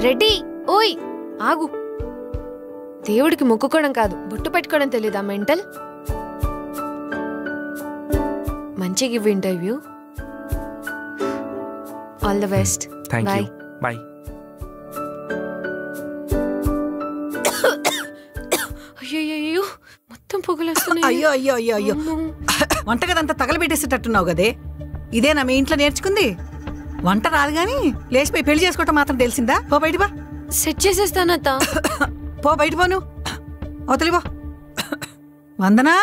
Ready. ఓయ్ ఆగు. దేవుడికి మొక్కుకోవడం కాదు, బొట్టు పెట్టుకోవడం తెలీదా మెంటల్? మంచిగా ఇవ్వు interview. All the best. Bye bye. అయ్యో మొత్తం పొగలు వస్తున్నాయి. అయ్యో అయ్యో అయ్యో అయ్యో వంటగదంతా తగలబెట్టేసేటట్టున్నావు కదే. ఇదేనా మీ ఇంట్లో నేర్చుకుంది? వంట రాదు గాని లేచిపోయి పెళ్లి చేసుకోవటం మాత్రం తెలిసిందా? పో బయట బా. సెట్ చేసేస్తానత్త. పో బయట పోను. అవతలి పో. వందనా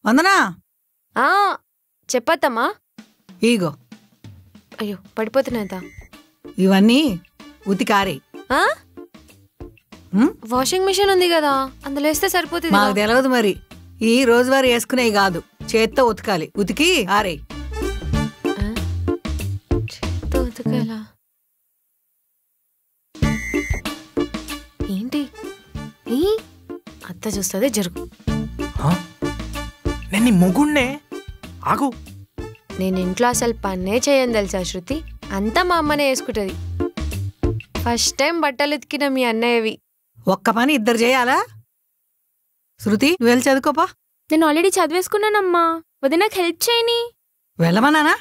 వందనా. చెప్పత్తమ్మా. ఈగో అయ్యో పడిపోతున్నాయత. ఇవన్నీ ఉతికారే. వాషింగ్ మిషన్ ఉంది కదా, అందులో వేస్తే సరిపోతుంది. మాకు తెలియదు మరి. ఈ రోజువారీ వేసుకునేవి కాదు, చేత్తో ఉతకాలి. ఉతికి ఆరే. చేత్తో ఉతకాలా? ఏంటి అత్త చూస్తుంది, జరుగు. నేను మొగుణ్ణే. ఆగు. నేను ఇంట్లో అసలు పన్నే చేయను తెలుసా శృతి. అంతా మా అమ్మనే వేసుకుంటది. ఫస్ట్ టైం బట్టలు ఉతికిన మీ అన్నయ్యవి. ఒక్క పని ఇద్దరు చేయాలా? శృతి నువ్వు వెళ్ళి చదువుకోపా. నేను ఆల్రెడీ చదివేసుకున్నానమ్మా, వదిన నాకు హెల్ప్ చేయని. వెళ్ళమన్నానా?